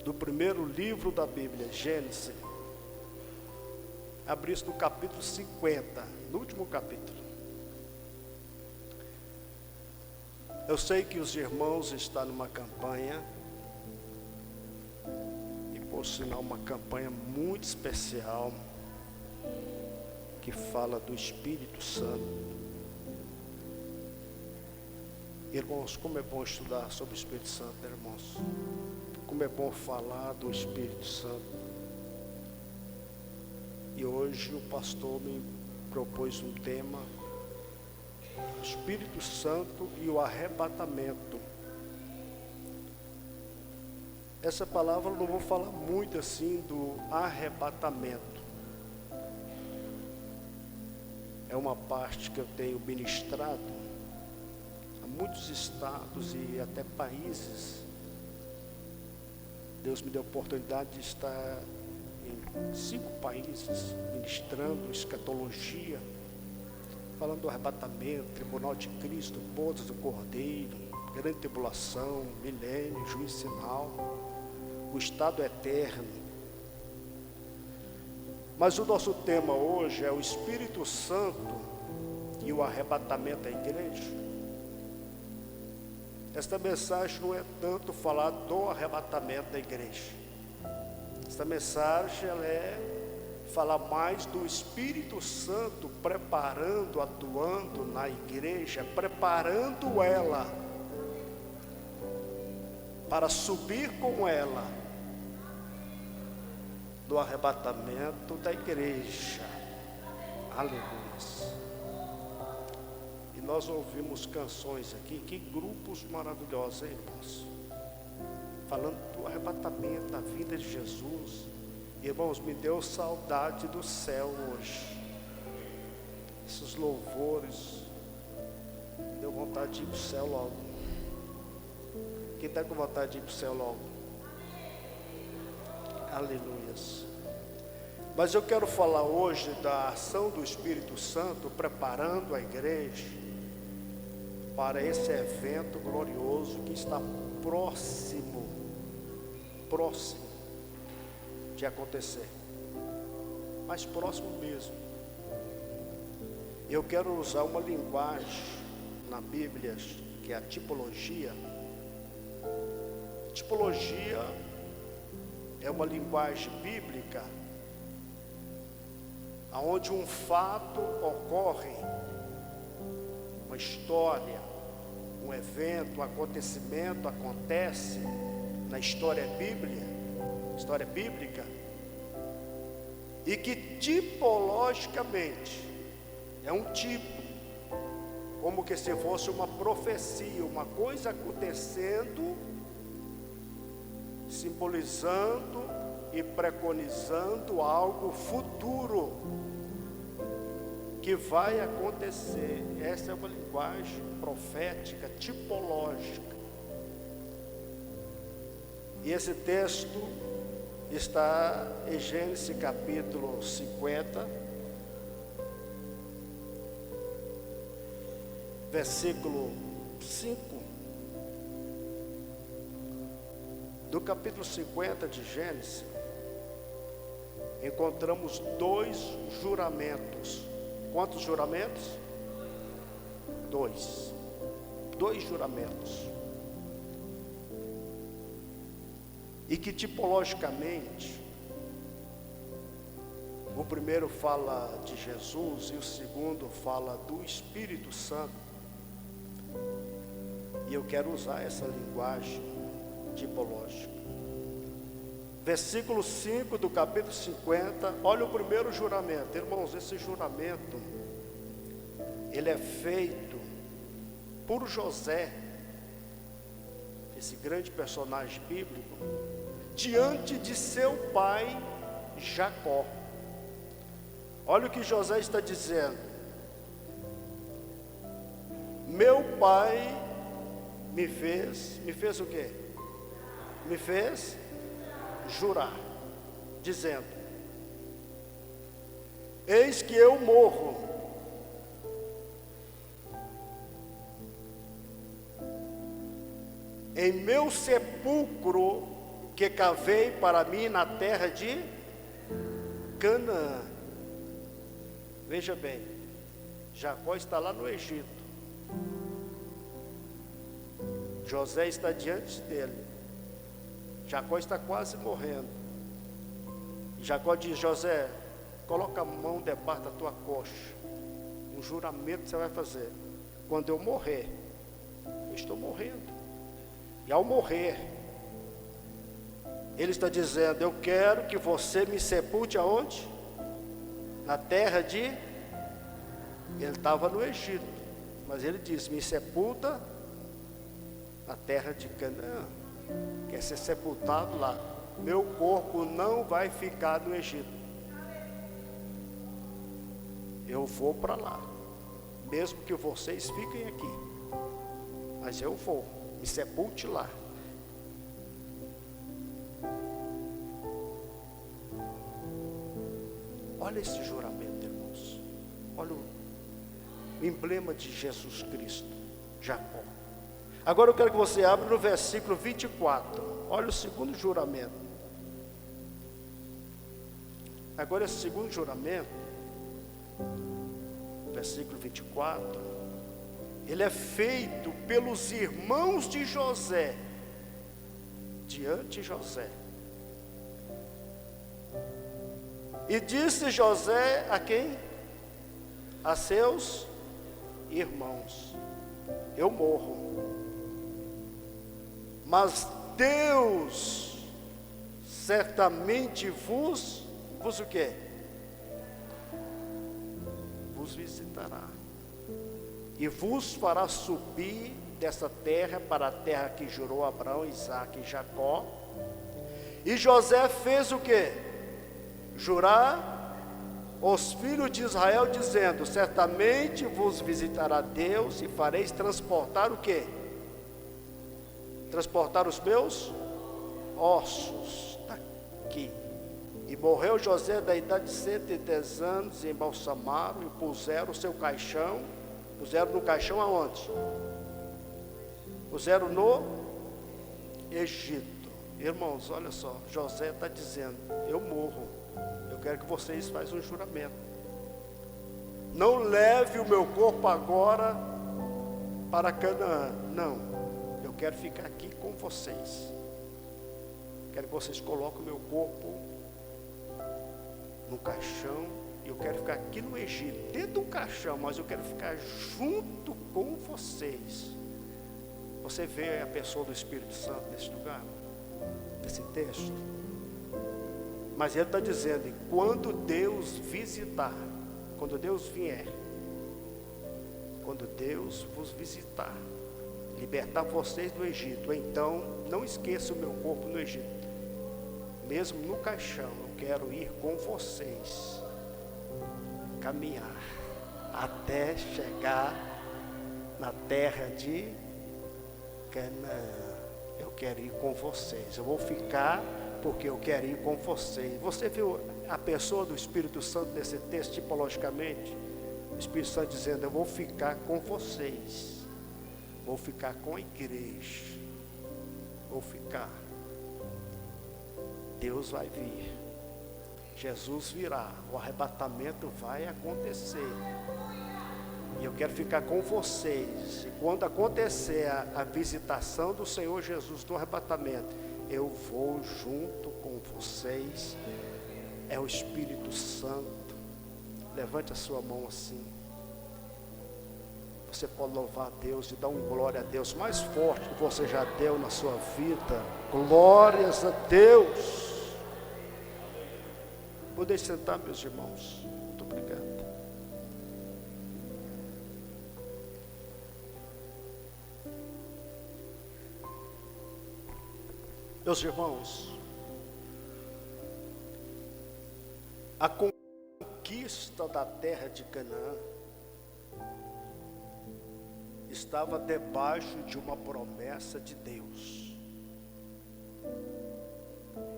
do primeiro livro da Bíblia, Gênesis, abrisse no capítulo 50, no último capítulo. Eu sei que os irmãos estão numa campanha, e por sinal uma campanha muito especial, que fala do Espírito Santo. Irmãos, como é bom estudar sobre o Espírito Santo, irmãos. Como é bom falar do Espírito Santo. E hoje o pastor me propôs um tema: o Espírito Santo e o arrebatamento. Essa palavra eu não vou falar muito assim do arrebatamento. É uma parte que eu tenho ministrado a muitos estados e até países. Deus me deu a oportunidade de estar em 5 países, ministrando escatologia, falando do arrebatamento, tribunal de Cristo, bodas do Cordeiro, grande tribulação, milênio, juízo final, o estado eterno. Mas o nosso tema hoje é o Espírito Santo e o arrebatamento da igreja. Esta mensagem não é tanto falar do arrebatamento da igreja. Esta mensagem ela é falar mais do Espírito Santo preparando, atuando na igreja, preparando ela para subir com ela do arrebatamento da igreja. Aleluia. E nós ouvimos canções aqui, que grupos maravilhosos, hein, irmãos? Falando do arrebatamento, da vinda de Jesus. Irmãos, me deu saudade do céu hoje. Esses louvores, deu vontade de ir para o céu logo. Quem está com vontade de ir para o céu logo? Aleluias. Mas eu quero falar hoje da ação do Espírito Santo preparando a igreja para esse evento glorioso que está próximo de acontecer, mais próximo mesmo. Eu quero usar uma linguagem na Bíblia que é a tipologia. Tipologia é uma linguagem bíblica onde um fato ocorre, uma história, um evento, um acontecimento acontece na história bíblica, e que tipologicamente é um tipo, como que se fosse uma profecia, uma coisa acontecendo, simbolizando e preconizando algo futuro que vai acontecer. Essa é uma linguagem profética, tipológica. E esse texto está em Gênesis capítulo 50, versículo 5. Do capítulo 50 de Gênesis, encontramos 2 juramentos. Quantos juramentos? 2 juramentos. E que tipologicamente, o primeiro fala de Jesus e o segundo fala do Espírito Santo. E eu quero usar essa linguagem tipológica. Versículo 5 do capítulo 50, olha o primeiro juramento. Irmãos, esse juramento, ele é feito por José, esse grande personagem bíblico, diante de seu pai Jacó. Olha o que José está dizendo: meu pai me fez o quê? Me fez jurar, dizendo: eis que eu morro, em meu sepulcro que cavei para mim na terra de Canaã. Veja bem, Jacó está lá no Egito. José está diante dele. Jacó está quase morrendo. Jacó diz: José, coloca a mão debaixo da tua coxa. Um juramento que você vai fazer. Quando eu morrer, eu estou morrendo. E ao morrer, ele está dizendo: eu quero que você me sepulte aonde? Na terra de... Ele estava no Egito, mas ele disse: me sepulta na terra de Canaã. Quer ser sepultado lá. Meu corpo não vai ficar no Egito. Eu vou para lá, mesmo que vocês fiquem aqui, mas eu vou, me sepulte lá. Olha esse juramento, irmãos. Olha o emblema de Jesus Cristo, Jacó. Agora eu quero que você abra no versículo 24. Olha o segundo juramento. Agora esse segundo juramento, versículo 24, ele é feito pelos irmãos de José, diante de José. E disse José a quem? A seus irmãos: eu morro, mas Deus certamente vos o quê? Vos visitará e vos fará subir dessa terra para a terra que jurou Abraão, Isaque e Jacó. E José fez o quê? Jurar os filhos de Israel, dizendo: certamente vos visitará Deus e fareis transportar o quê? Transportar os meus ossos daqui. E morreu José da idade de 110 anos, e embalsamaram e puseram o seu caixão. Puseram no caixão aonde? Puseram no Egito. Irmãos, olha só, José está dizendo: eu morro, eu quero que vocês façam um juramento. Não leve o meu corpo agora para Canaã, não, eu quero ficar aqui com vocês. Quero que vocês coloquem o meu corpo no caixão, e eu quero ficar aqui no Egito, dentro do caixão, mas eu quero ficar junto com vocês. Você vê a pessoa do Espírito Santo nesse lugar, nesse texto? Mas ele está dizendo: e quando Deus visitar, quando Deus vier, quando Deus vos visitar, libertar vocês do Egito, então não esqueça o meu corpo no Egito. Mesmo no caixão, eu quero ir com vocês, caminhar até chegar na terra de Canaã. Eu quero ir com vocês. Eu vou ficar porque eu quero ir com vocês. Você viu a pessoa do Espírito Santo nesse texto, tipologicamente? O Espírito Santo dizendo: eu vou ficar com vocês, vou ficar com a igreja, vou ficar. Deus vai vir, Jesus virá, o arrebatamento vai acontecer, e eu quero ficar com vocês. E quando acontecer a visitação do Senhor Jesus do arrebatamento, eu vou junto com vocês. É o Espírito Santo. Levante a sua mão assim. Você pode louvar a Deus e dar um glória a Deus mais forte que você já deu na sua vida. Glórias a Deus. Podem sentar, meus irmãos. Muito obrigado. Meus irmãos, a conquista da terra de Canaã estava debaixo de uma promessa de Deus.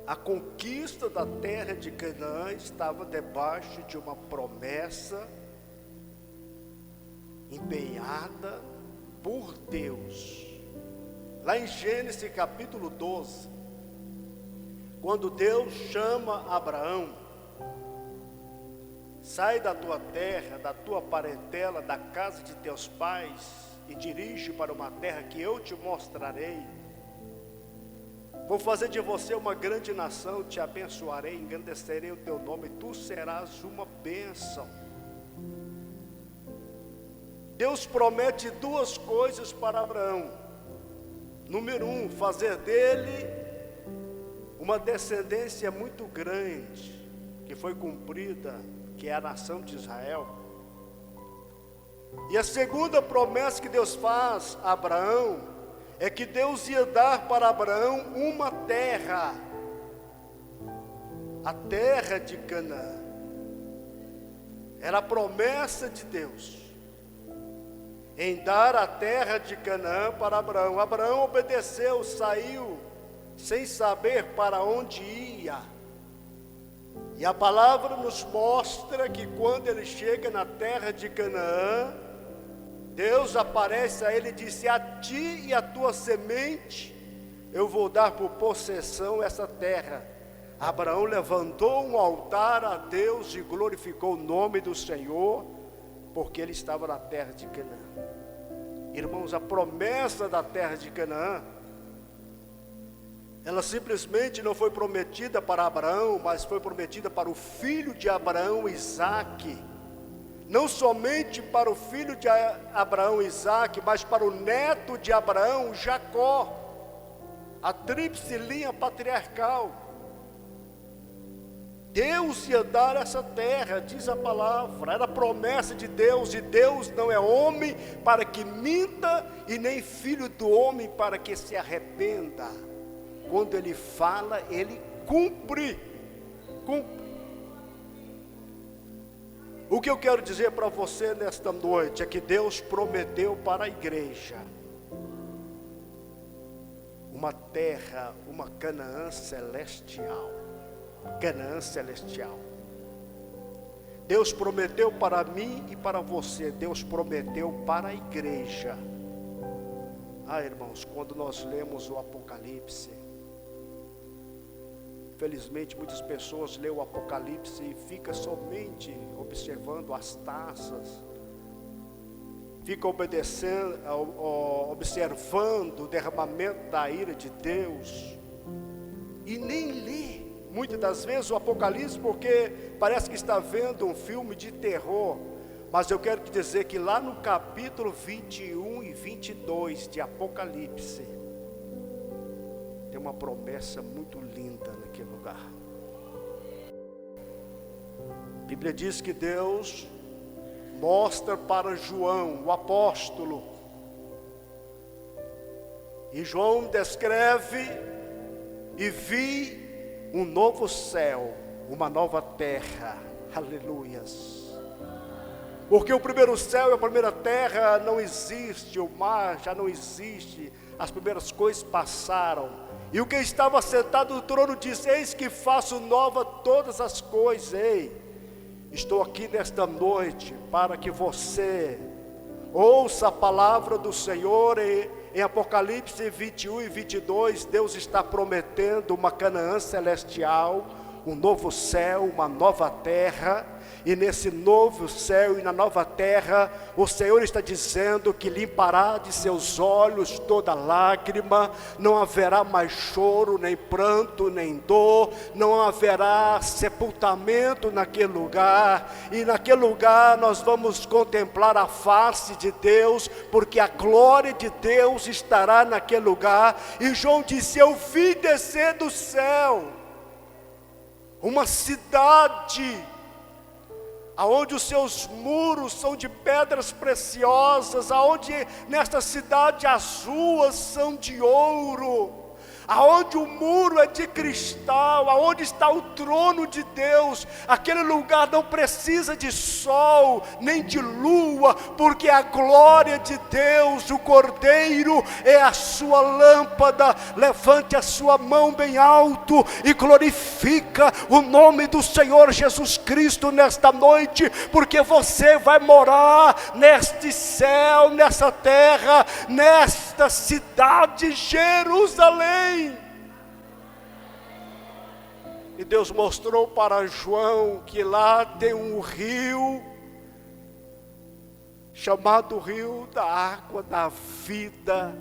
A conquista da terra de Canaã estava debaixo de uma promessa empenhada por Deus. Lá em Gênesis capítulo 12, Quando Deus chama Abraão, sai da tua terra, da tua parentela, da casa de teus pais, e dirige para uma terra que eu te mostrarei. Vou fazer de você uma grande nação, te abençoarei, engrandecerei o teu nome, tu serás uma bênção. Deus promete duas coisas para Abraão. Número 1, fazer dele uma descendência muito grande, que foi cumprida, que é a nação de Israel. E a segunda promessa que Deus faz a Abraão, é que Deus ia dar para Abraão uma terra, a terra de Canaã. Era a promessa de Deus, em dar a terra de Canaã para Abraão. Abraão obedeceu, saiu, sem saber para onde ia. E a palavra nos mostra que quando ele chega na terra de Canaã, Deus aparece a ele e disse: a ti e a tua semente eu vou dar por possessão essa terra. Abraão levantou um altar a Deus e glorificou o nome do Senhor, porque ele estava na terra de Canaã. Irmãos, a promessa da terra de Canaã, ela simplesmente não foi prometida para Abraão, mas foi prometida para o filho de Abraão, Isaque. Não somente para o filho de Abraão, Isaque, mas para o neto de Abraão, Jacó. A tríplice linha patriarcal. Deus ia dar essa terra, diz a palavra, era a promessa de Deus, e Deus não é homem para que minta, e nem filho do homem para que se arrependa. Quando ele fala, ele cumpre. O que eu quero dizer para você nesta noite é que Deus prometeu para a igreja uma terra, uma Canaã celestial. Canaã celestial. Deus prometeu para mim e para você. Deus prometeu para a igreja. Irmãos, quando nós lemos o Apocalipse, infelizmente muitas pessoas lêem o Apocalipse e ficam somente observando as taças, ficam observando o derramamento da ira de Deus, e nem lê muitas das vezes o Apocalipse, porque parece que está vendo um filme de terror. Mas eu quero te dizer que lá no capítulo 21 e 22 de Apocalipse, tem uma promessa muito linda naquele lugar. A Bíblia diz que Deus mostra para João, o apóstolo, e João descreve: e vi um novo céu, uma nova terra. Aleluias. Porque o primeiro céu e a primeira terra não existe, o mar já não existe, as primeiras coisas passaram. E o que estava sentado no trono disse: eis que faço nova todas as coisas. Ei, estou aqui nesta noite para que você ouça a palavra do Senhor. Em Apocalipse 21 e 22, Deus está prometendo uma Canaã celestial, um novo céu, uma nova terra. E nesse novo céu e na nova terra, o Senhor está dizendo que limpará de seus olhos toda lágrima. Não haverá mais choro, nem pranto, nem dor. Não haverá sepultamento naquele lugar. E naquele lugar nós vamos contemplar a face de Deus, porque a glória de Deus estará naquele lugar. E João disse: eu vi descer do céu uma cidade aonde os seus muros são de pedras preciosas, aonde nesta cidade as ruas são de ouro, aonde o muro é de cristal, aonde está o trono de Deus. Aquele lugar não precisa de sol, nem de lua, porque a glória de Deus, o Cordeiro, é a sua lâmpada. Levante a sua mão bem alto e glorifica o nome do Senhor Jesus Cristo nesta noite, porque você vai morar neste céu, nessa terra, nesta cidade, Jerusalém. E Deus mostrou para João que lá tem um rio, chamado Rio da Água da Vida,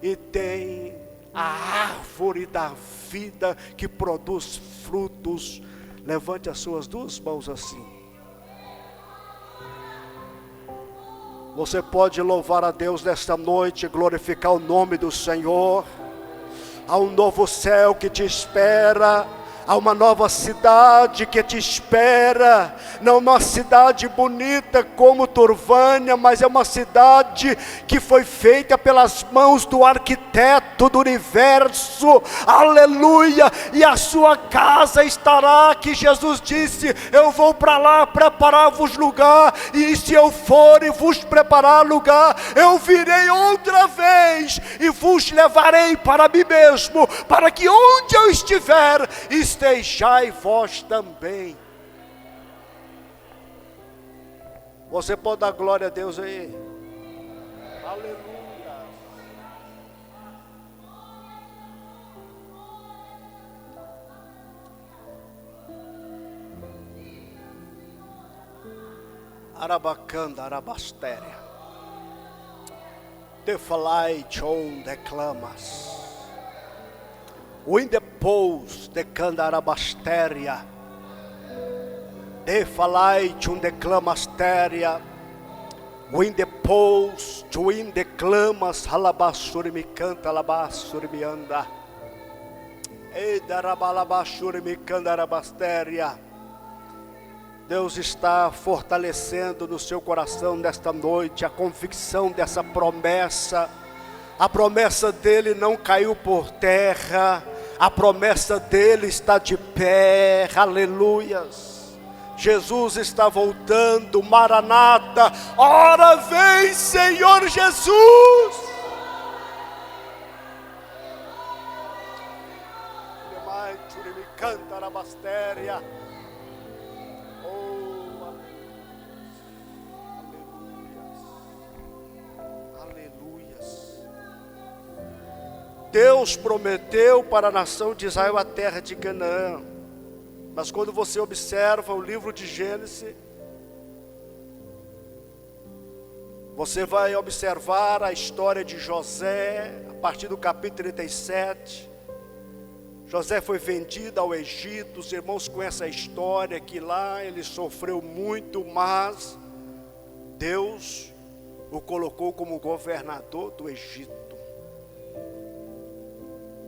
e tem a árvore da vida que produz frutos. Levante as suas duas mãos assim. Você pode louvar a Deus nesta noite, glorificar o nome do Senhor. Há um novo céu que te espera. Há uma nova cidade que te espera. Não uma cidade bonita como Turvânia, mas é uma cidade que foi feita pelas mãos do arquiteto do universo. Aleluia! E a sua casa estará, que Jesus disse: eu vou para lá preparar-vos lugar, e se eu for e vos preparar lugar, eu virei outra vez e vos levarei para mim mesmo, para que onde eu estiver, estejai vós também. Você pode dar glória a Deus aí? Aleluia. Arabacanda, arabastéria. Te falai chon declamas. Windepous de candarabastéria. De falai chun declamastéria. Windepous chuin declamas halabasuri me canta alabasuri me anda. E darabalabasuri me candarabastéria. Deus está fortalecendo no seu coração nesta noite a convicção dessa promessa. A promessa dele não caiu por terra. A promessa dele está de pé. Aleluias. Jesus está voltando. Maranata. Ora vem, Senhor Jesus. Me canta na bastéria. Deus prometeu para a nação de Israel a terra de Canaã. Mas quando você observa o livro de Gênesis, você vai observar a história de José, a partir do capítulo 37. José foi vendido ao Egito. Os irmãos conhecem a história, que lá ele sofreu muito, mas Deus o colocou como governador do Egito.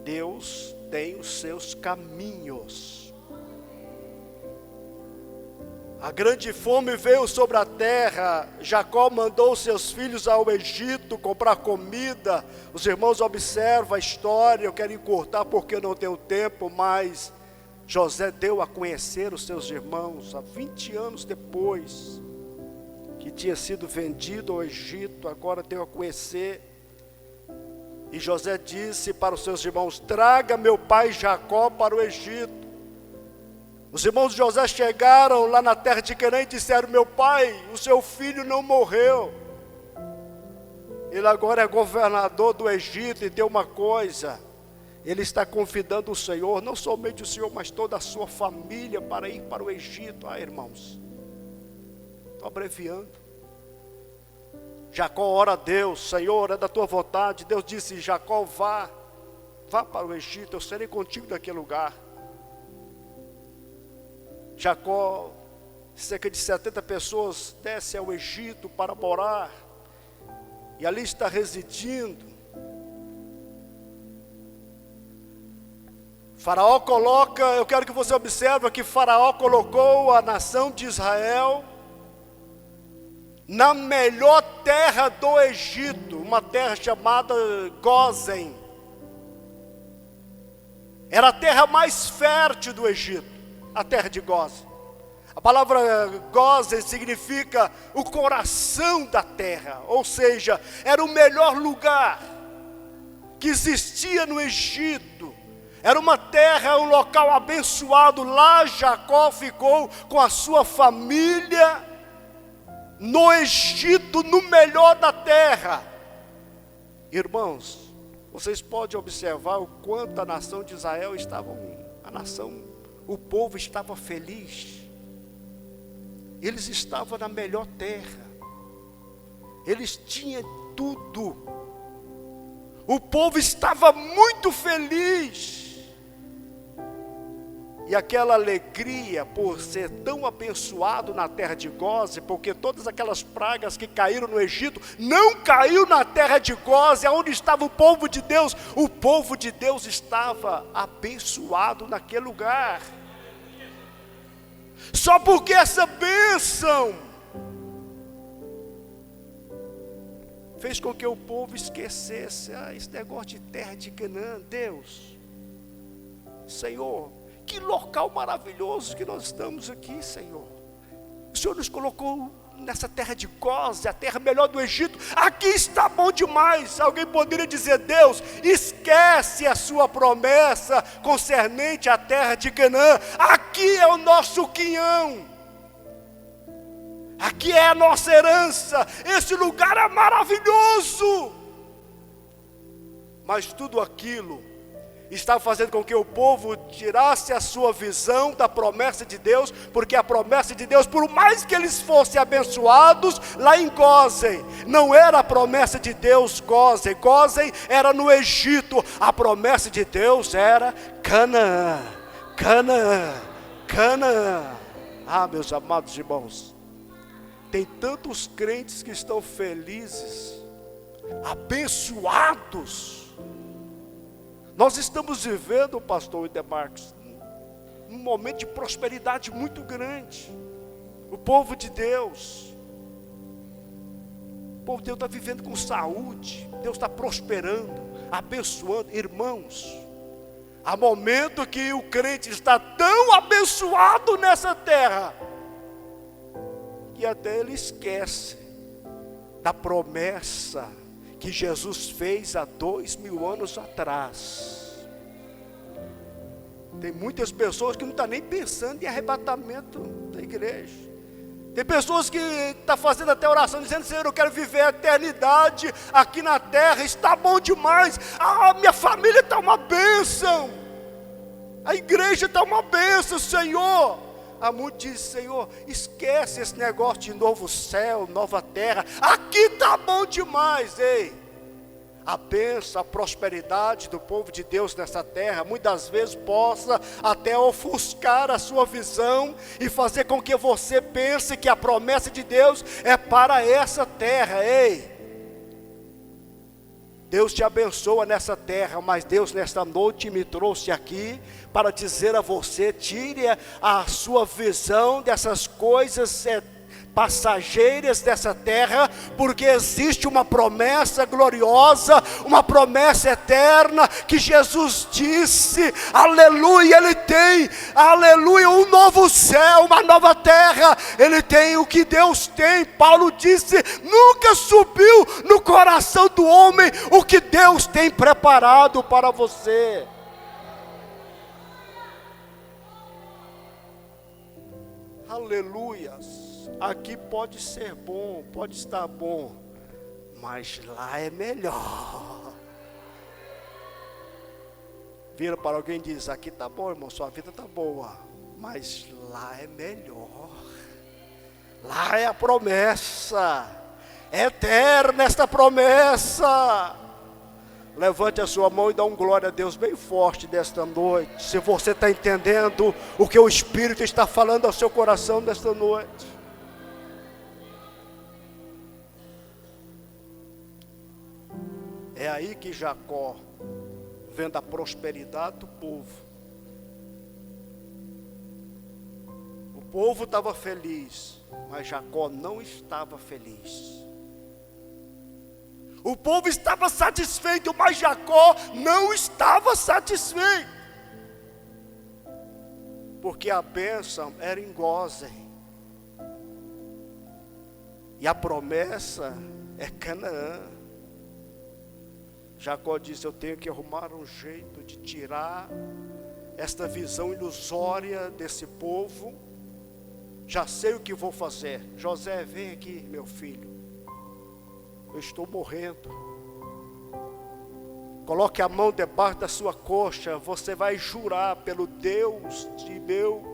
Deus tem os seus caminhos. A grande fome veio sobre a terra. Jacó mandou seus filhos ao Egito comprar comida. Os irmãos observam a história. Eu quero encurtar porque eu não tenho tempo, mas José deu a conhecer os seus irmãos há 20 anos depois que tinha sido vendido ao Egito. Agora deu a conhecer. E José disse para os seus irmãos: traga meu pai Jacó para o Egito. Os irmãos de José chegaram lá na terra de Canaã e disseram: meu pai, o seu filho não morreu. Ele agora é governador do Egito. E tem uma coisa, ele está convidando o Senhor, não somente o Senhor, mas toda a sua família, para ir para o Egito. Irmãos, estou abreviando. Jacó ora a Deus: Senhor, é da tua vontade. Deus disse: Jacó, vá para o Egito, eu serei contigo naquele lugar. Jacó, cerca de 70 pessoas desce ao Egito para morar, e ali está residindo. Faraó coloca, eu quero que você observe que Faraó colocou a nação de Israel na melhor terra do Egito, uma terra chamada Gósen. Era a terra mais fértil do Egito, a terra de Gósen. A palavra Gósen significa o coração da terra, ou seja, era o melhor lugar que existia no Egito. Era uma terra, um local abençoado. Lá Jacó ficou com a sua família no Egito, no melhor da terra. Irmãos, vocês podem observar o quanto a nação de Israel estava uma nação o povo estava feliz. Eles estavam na melhor terra. Eles tinham tudo. O povo estava muito feliz. E aquela alegria por ser tão abençoado na terra de Gósen, porque todas aquelas pragas que caíram no Egito, não caiu na terra de Gósen, onde estava o povo de Deus. O povo de Deus estava abençoado naquele lugar. Só porque essa bênção fez com que o povo esquecesse, esse negócio de terra de Canaã. Deus, Senhor, que local maravilhoso que nós estamos aqui, Senhor. O Senhor nos colocou nessa terra de Gósen, a terra melhor do Egito. Aqui está bom demais. Alguém poderia dizer: Deus, esquece a sua promessa concernente à terra de Canaã. Aqui é o nosso quinhão. Aqui é a nossa herança. Esse lugar é maravilhoso. Mas tudo aquilo estava fazendo com que o povo tirasse a sua visão da promessa de Deus, porque a promessa de Deus, por mais que eles fossem abençoados lá em Gósen, não era a promessa de Deus Gósen. Gósen era no Egito. A promessa de Deus era Canaã, Canaã, Canaã. Ah, meus amados irmãos, tem tantos crentes que estão felizes, abençoados. Nós estamos vivendo, pastor Idemarcos, um momento de prosperidade muito grande. O povo de Deus, o povo de Deus está vivendo com saúde. Deus está prosperando, abençoando. Irmãos, há momento que o crente está tão abençoado nessa terra, que até ele esquece da promessa que Jesus fez há 2000 anos atrás. Tem muitas pessoas que não estão nem pensando em arrebatamento da igreja. Tem pessoas que estão fazendo até oração, dizendo: Senhor, eu quero viver a eternidade aqui na terra, está bom demais. Minha família está uma bênção, a igreja está uma bênção, Senhor. Há muitos dizem: Senhor, esquece esse negócio de novo céu, nova terra. Aqui está bom demais. Ei, a bênção, a prosperidade do povo de Deus nessa terra, muitas vezes possa até ofuscar a sua visão e fazer com que você pense que a promessa de Deus é para essa terra. Ei, Deus te abençoa nessa terra, mas Deus nesta noite me trouxe aqui para dizer a você: tire a sua visão dessas coisas passageiras dessa terra, porque existe uma promessa gloriosa, uma promessa eterna, que Jesus disse, aleluia, Ele tem, aleluia, um novo céu, uma nova terra. Ele tem o que Deus tem. Paulo disse: nunca subiu no coração do homem o que Deus tem preparado para você. Aleluias. Aqui pode ser bom, pode estar bom, mas lá é melhor. Vira para alguém e diz: aqui está bom, irmão, sua vida está boa, mas lá é melhor. Lá é a promessa, é eterna esta promessa. Levante a sua mão e dá um glória a Deus bem forte desta noite, se você está entendendo o que o Espírito está falando ao seu coração desta noite. É aí que Jacó, vendo a prosperidade do povo, o povo estava feliz, mas Jacó não estava feliz. O povo estava satisfeito, mas Jacó não estava satisfeito, porque a bênção era em Gósen, e a promessa é Canaã. Jacó disse: eu tenho que arrumar um jeito de tirar esta visão ilusória desse povo. Já sei o que vou fazer. José, vem aqui, meu filho, eu estou morrendo. Coloque a mão debaixo da sua coxa. Você vai jurar pelo Deus de meu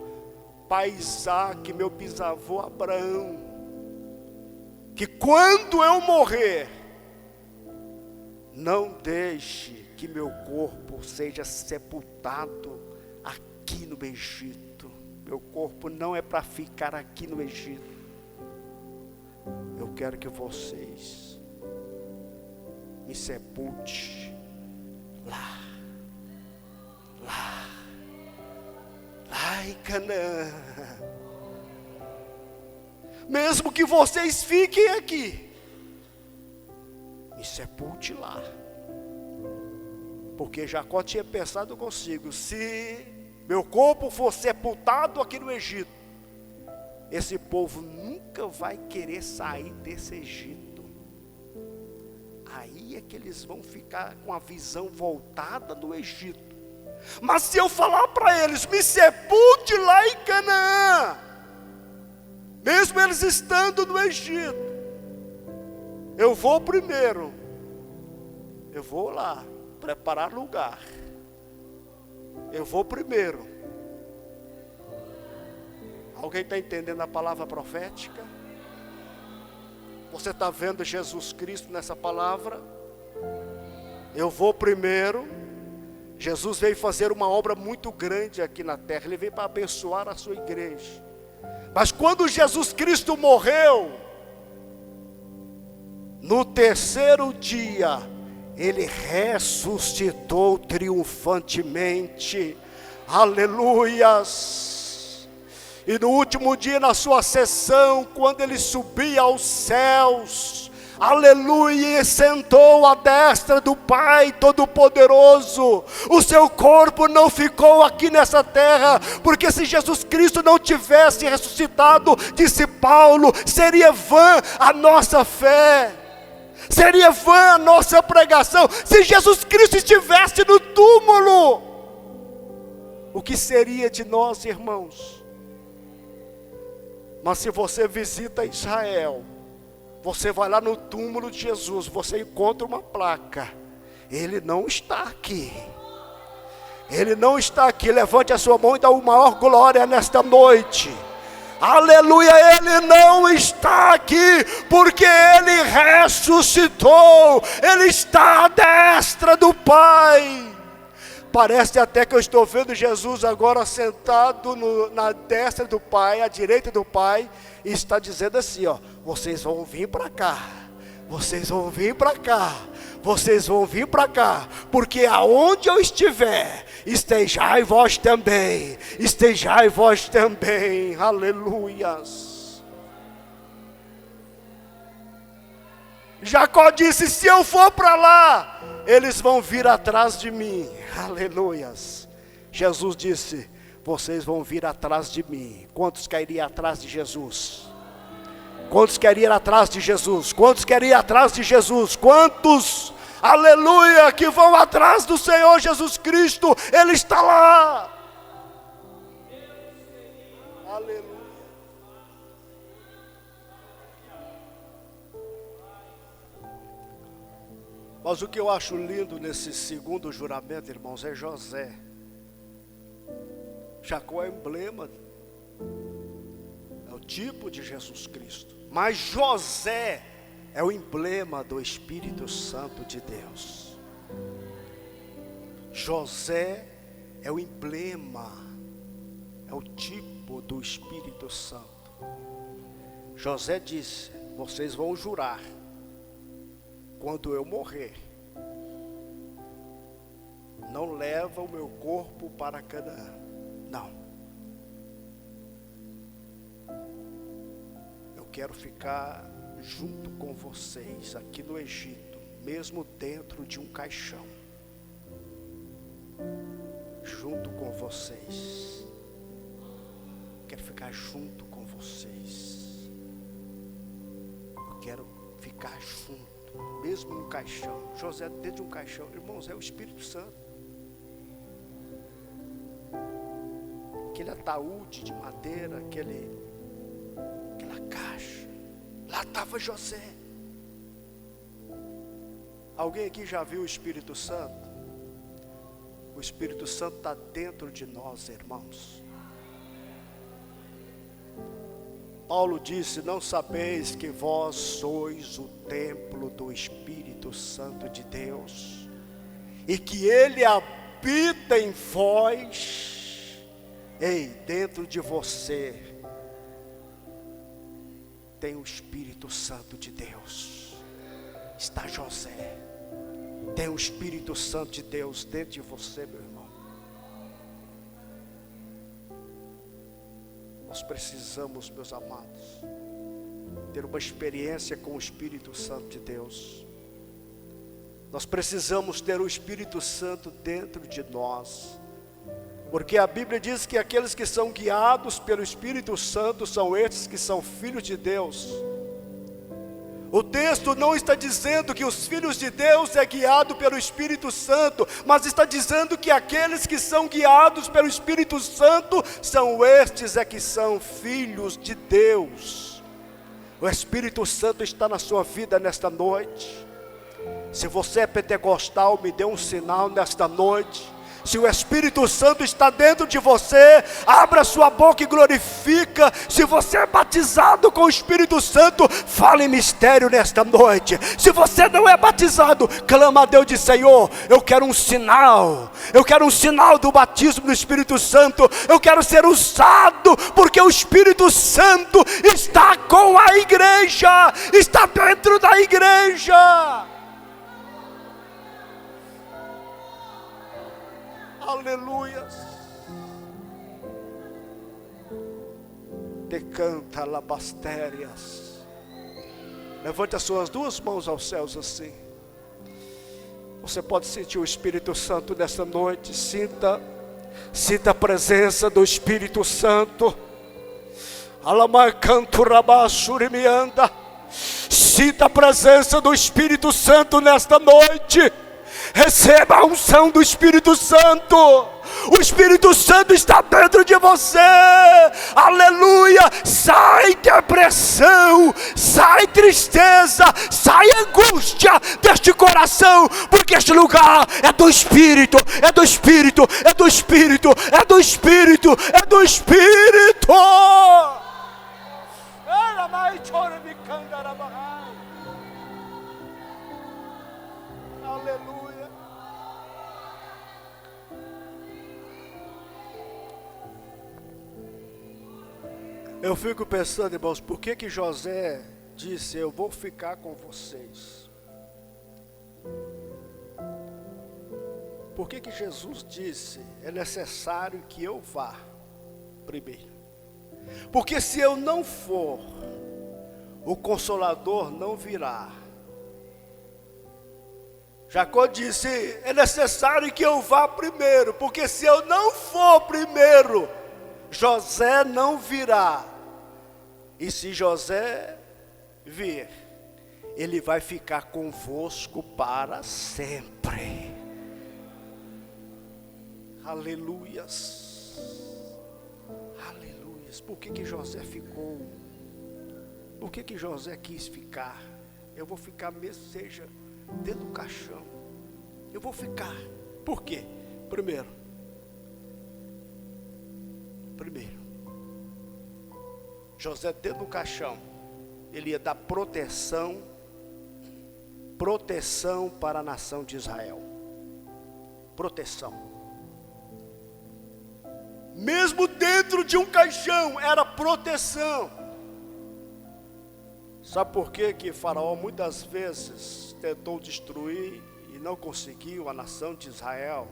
pai Isaac, meu bisavô Abraão, que quando eu morrer, não deixe que meu corpo seja sepultado aqui no Egito. Meu corpo não é para ficar aqui no Egito. Eu quero que vocês me sepulte lá em Canaã. Mesmo que vocês fiquem aqui, me sepulte lá. Porque Jacó tinha pensado consigo: se meu corpo for sepultado aqui no Egito, esse povo nunca vai querer sair desse Egito. Aí é que eles vão ficar com a visão voltada no Egito. Mas se eu falar para eles: me sepulte lá em Canaã, mesmo eles estando no Egito, eu vou primeiro, eu vou lá preparar lugar, eu vou primeiro. Alguém está entendendo a palavra profética? Você está vendo Jesus Cristo nessa palavra? Eu vou primeiro. Jesus veio fazer uma obra muito grande aqui na terra. Ele veio para abençoar a sua igreja. Mas quando Jesus Cristo morreu, no terceiro dia, Ele ressuscitou triunfantemente. Aleluias! E no último dia, na sua ascensão, quando Ele subia aos céus, aleluia, e sentou à destra do Pai Todo-Poderoso, o seu corpo não ficou aqui nessa terra, porque se Jesus Cristo não tivesse ressuscitado, disse Paulo, seria vã a nossa fé, seria vã a nossa pregação. Se Jesus Cristo estivesse no túmulo, o que seria de nós, irmãos? Mas se você visita Israel, você vai lá no túmulo de Jesus, você encontra uma placa: Ele não está aqui. Ele não está aqui. Levante a sua mão e dá o maior glória nesta noite. Aleluia, Ele não está aqui, porque Ele ressuscitou. Ele está à destra do Pai. Parece até que eu estou vendo Jesus agora sentado na destra do Pai, à direita do Pai, e está dizendo assim, ó: vocês vão vir para cá, vocês vão vir para cá, vocês vão vir para cá, porque aonde eu estiver, estejai vós também, estejai vós também. Aleluias. Jacó disse: se eu for para lá, eles vão vir atrás de mim. Aleluias. Jesus disse: vocês vão vir atrás de mim. Quantos querem ir atrás de Jesus? Quantos querem ir atrás de Jesus? Quantos querem ir atrás de Jesus? Quantos, aleluia, que vão atrás do Senhor Jesus Cristo? Ele está lá. Aleluia. Mas o que eu acho lindo nesse segundo juramento, irmãos, é José. Jacó é emblema, é o tipo de Jesus Cristo. Mas José é o emblema do Espírito Santo de Deus. José é o emblema, é o tipo do Espírito Santo. José disse: vocês vão jurar, quando eu morrer, não leva o meu corpo para Canaã. Não. Eu quero ficar junto com vocês aqui no Egito, mesmo dentro de um caixão. Junto com vocês. Quero ficar junto com vocês. Eu quero ficar junto, mesmo no caixão. José dentro de um caixão. Irmãos, é o Espírito Santo. Aquele ataúde de madeira, aquela caixa, lá estava José. Alguém aqui já viu o Espírito Santo? O Espírito Santo está dentro de nós, irmãos. Paulo disse: não sabeis que vós sois o templo do Espírito Santo de Deus, e que Ele habita em vós. Ei, dentro de você tem o Espírito Santo de Deus. Está José. Tem o Espírito Santo de Deus dentro de você, meu irmão. Nós precisamos, meus amados, ter uma experiência com o Espírito Santo de Deus. Nós precisamos ter o Espírito Santo dentro de nós, porque a Bíblia diz que aqueles que são guiados pelo Espírito Santo são estes que são filhos de Deus. O texto não está dizendo que os filhos de Deus é guiado pelo Espírito Santo, mas está dizendo que aqueles que são guiados pelo Espírito Santo são estes é que são filhos de Deus. O Espírito Santo está na sua vida nesta noite. Se você é pentecostal, me dê um sinal nesta noite. Se o Espírito Santo está dentro de você, abra sua boca e glorifica. Se você é batizado com o Espírito Santo, fale em mistério nesta noite. Se você não é batizado, clama a Deus de: Senhor, eu quero um sinal. Eu quero um sinal do batismo do Espírito Santo. Eu quero ser usado, porque o Espírito Santo está com a igreja, está dentro da igreja. Aleluias. Decanta labastérias. Levante as suas duas mãos aos céus assim. Você pode sentir o Espírito Santo nesta noite. Sinta a presença do Espírito Santo. Alamarcanto rabachurimianda. Sinta a presença do Espírito Santo nesta noite. Receba a unção do Espírito Santo. O Espírito Santo está dentro de você. Aleluia. Sai depressão, sai tristeza, sai angústia deste coração, porque este lugar é do Espírito, é do Espírito, é do Espírito, é do Espírito, é do Espírito. Aleluia. Eu fico pensando, irmãos, por que José disse: eu vou ficar com vocês? Por que Jesus disse: é necessário que eu vá primeiro? Porque se eu não for, o Consolador não virá. Jacó disse: é necessário que eu vá primeiro, porque se eu não for primeiro, José não virá. E se José vir, ele vai ficar convosco para sempre. Aleluias. Aleluias. Por que José ficou? Por que José quis ficar? Eu vou ficar mesmo seja dentro do caixão. Eu vou ficar. Por quê? Primeiro, José dentro do caixão, ele ia dar proteção para a nação de Israel. Proteção. Mesmo dentro de um caixão, era proteção. Sabe por que Faraó muitas vezes tentou destruir e não conseguiu a nação de Israel?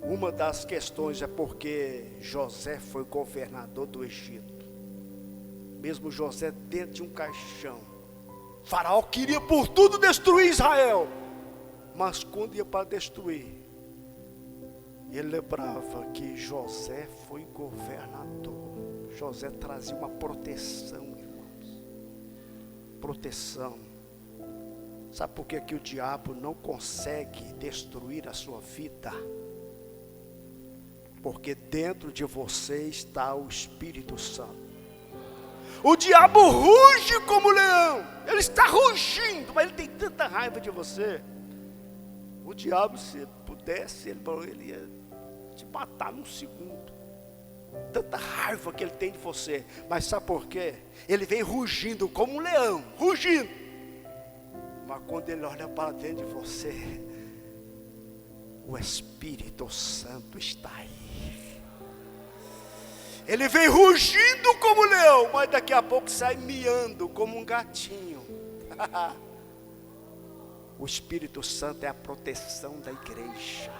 Uma das questões é porque José foi governador do Egito. Mesmo José dentro de um caixão, Faraó queria por tudo destruir Israel. Mas quando ia para destruir, ele lembrava que José foi governador. José trazia uma proteção, irmãos. Proteção. Sabe por que o diabo não consegue destruir a sua vida? Porque dentro de você está o Espírito Santo. O diabo ruge como leão. Ele está rugindo, mas ele tem tanta raiva de você. O diabo, se pudesse, ele ia te matar num segundo. Tanta raiva que ele tem de você. Mas sabe por quê? Ele vem rugindo como um leão, rugindo. Mas quando ele olha para dentro de você, o Espírito Santo está aí. Ele vem rugindo como leão, mas daqui a pouco sai miando como um gatinho. O Espírito Santo é a proteção da igreja.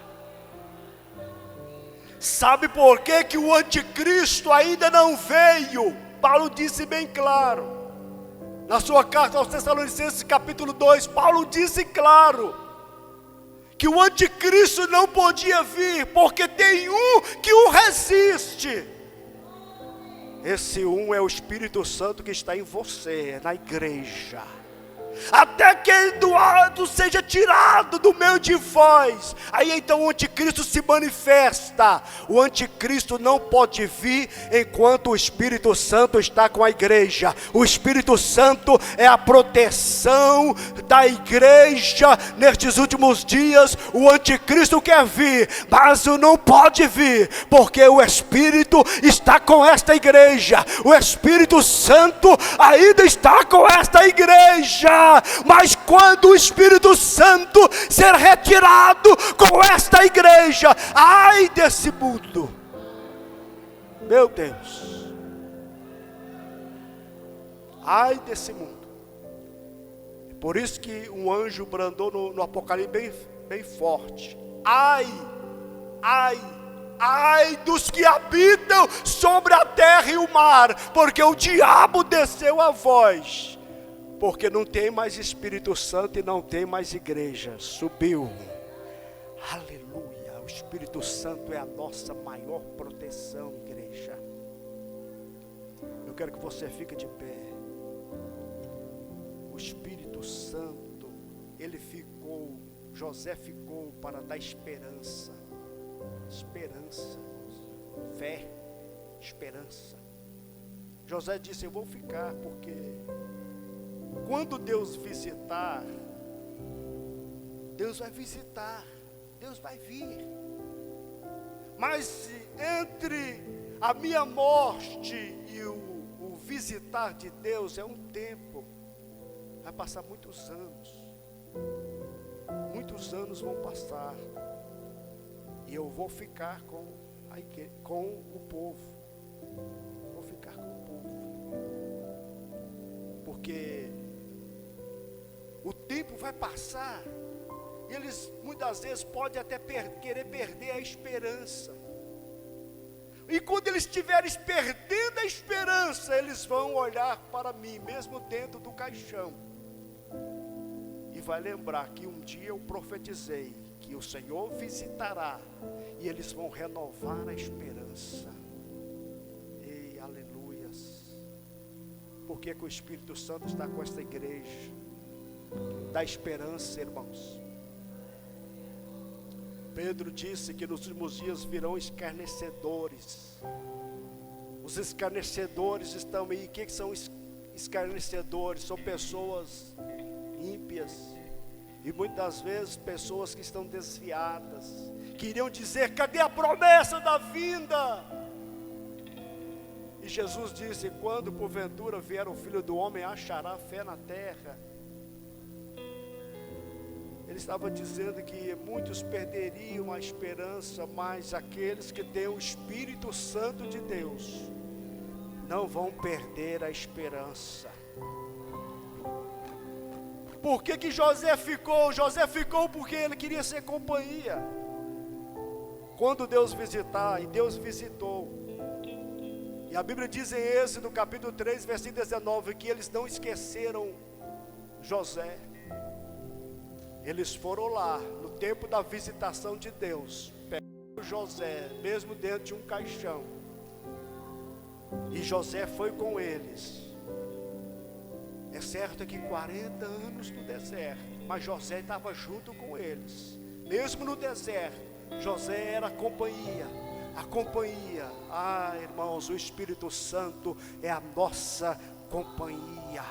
Sabe por que que o anticristo ainda não veio? Paulo disse bem claro. Na sua carta aos Tessalonicenses capítulo 2, Paulo disse claro que o anticristo não podia vir, porque tem um que o resiste. Esse um é o Espírito Santo que está em você, na igreja. Até que ele seja tirado do meio de vós, aí então o anticristo se manifesta. O anticristo não pode vir enquanto o Espírito Santo está com a igreja. O Espírito Santo é a proteção da igreja. Nestes últimos dias o anticristo quer vir, mas não pode vir, porque o Espírito está com esta igreja. O Espírito Santo ainda está com esta igreja. Mas quando o Espírito Santo ser retirado com esta igreja, ai desse mundo, meu Deus, ai desse mundo. Por isso que um anjo brandou no Apocalipse bem forte: ai, ai, ai dos que habitam sobre a terra e o mar, porque o diabo desceu a vós. Porque não tem mais Espírito Santo e não tem mais igreja. Subiu. Aleluia. O Espírito Santo é a nossa maior proteção, igreja. Eu quero que você fique de pé. O Espírito Santo, José ficou para dar esperança. Esperança. Fé. Esperança. José disse: eu vou ficar porque quando Deus visitar, Deus vai visitar, Deus vai vir. Mas entre a minha morte e o visitar de Deus é um tempo. Vai passar muitos anos. Muitos anos vão passar. E eu vou ficar com o povo. Vou ficar com o povo. Porque o tempo vai passar, e eles muitas vezes podem até querer perder a esperança. E quando eles estiverem perdendo a esperança, eles vão olhar para mim, mesmo dentro do caixão, e vai lembrar que um dia eu profetizei que o Senhor visitará, e eles vão renovar a esperança. Ei, aleluias. Porque que o Espírito Santo está com esta igreja? Da esperança, irmãos. Pedro disse que nos últimos dias virão escarnecedores. Os escarnecedores estão aí. O que são escarnecedores? São pessoas ímpias, e muitas vezes pessoas que estão desviadas, queriam dizer: cadê a promessa da vinda? E Jesus disse: quando porventura vier o Filho do Homem, achará fé na terra? Ele estava dizendo que muitos perderiam a esperança, mas aqueles que têm o Espírito Santo de Deus não vão perder a esperança. Por que José ficou? José ficou porque ele queria ser companhia. Quando Deus visitar, e Deus visitou. E a Bíblia diz em Êxodo capítulo 3, versículo 19, que eles não esqueceram José. Eles foram lá, no tempo da visitação de Deus, pegaram José, mesmo dentro de um caixão, e José foi com eles. É certo que 40 anos no deserto, mas José estava junto com eles, mesmo no deserto. José era companhia, A companhia, irmãos, o Espírito Santo é a nossa companhia,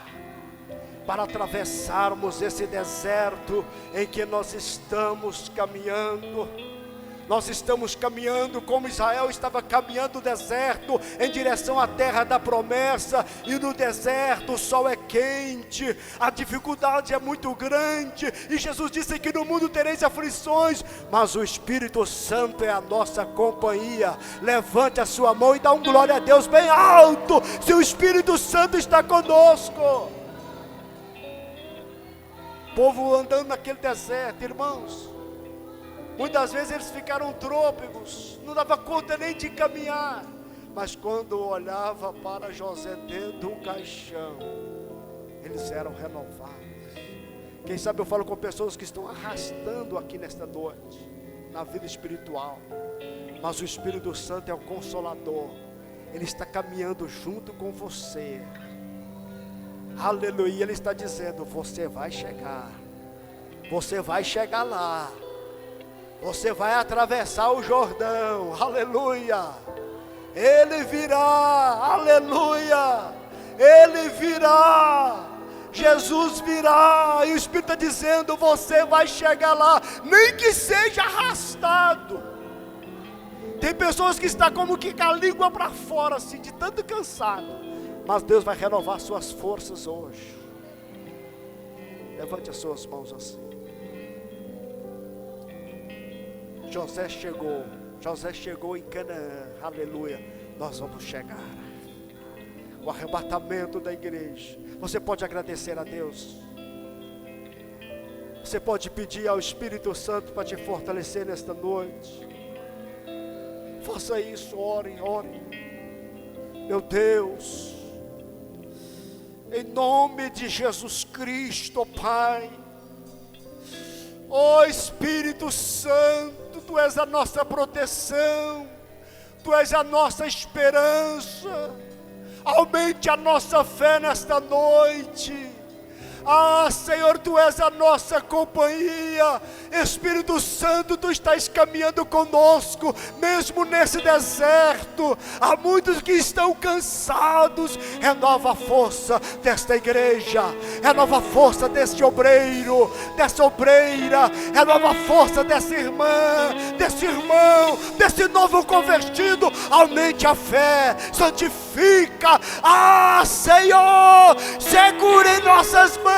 para atravessarmos esse deserto em que nós estamos caminhando. Nós estamos caminhando como Israel estava caminhando o deserto, em direção à terra da promessa, e no deserto o sol é quente, a dificuldade é muito grande, e Jesus disse que no mundo tereis aflições, mas o Espírito Santo é a nossa companhia. Levante a sua mão e dá um glória a Deus bem alto, se o Espírito Santo está conosco. O povo andando naquele deserto, irmãos, muitas vezes eles ficaram trôpegos, não dava conta nem de caminhar, mas quando olhava para José dentro de um caixão, eles eram renovados. Quem sabe eu falo com pessoas que estão arrastando aqui nesta noite, na vida espiritual, mas o Espírito Santo é o Consolador, Ele está caminhando junto com você, aleluia. Ele está dizendo: você vai chegar lá, você vai atravessar o Jordão, aleluia. Ele virá, aleluia. Ele virá, Jesus virá, e o Espírito está dizendo: você vai chegar lá, nem que seja arrastado. Tem pessoas que estão como que com a língua para fora, assim, de tanto cansado, mas Deus vai renovar suas forças hoje. Levante as suas mãos assim. José chegou em Canaã, aleluia. Nós vamos chegar. O arrebatamento da igreja. Você pode agradecer a Deus. Você pode pedir ao Espírito Santo para te fortalecer nesta noite. Faça isso, ore. Meu Deus, em nome de Jesus Cristo, Pai, ó Espírito Santo, Tu és a nossa proteção, Tu és a nossa esperança. Aumente a nossa fé nesta noite. Senhor, Tu és a nossa companhia. Espírito Santo, Tu estás caminhando conosco, mesmo nesse deserto. Há muitos que estão cansados. Renova a força desta igreja, renova a força deste obreiro, dessa obreira, renova a força dessa irmã, desse irmão, desse novo convertido. Aumente a fé, santifica. Senhor, segure em nossas mãos.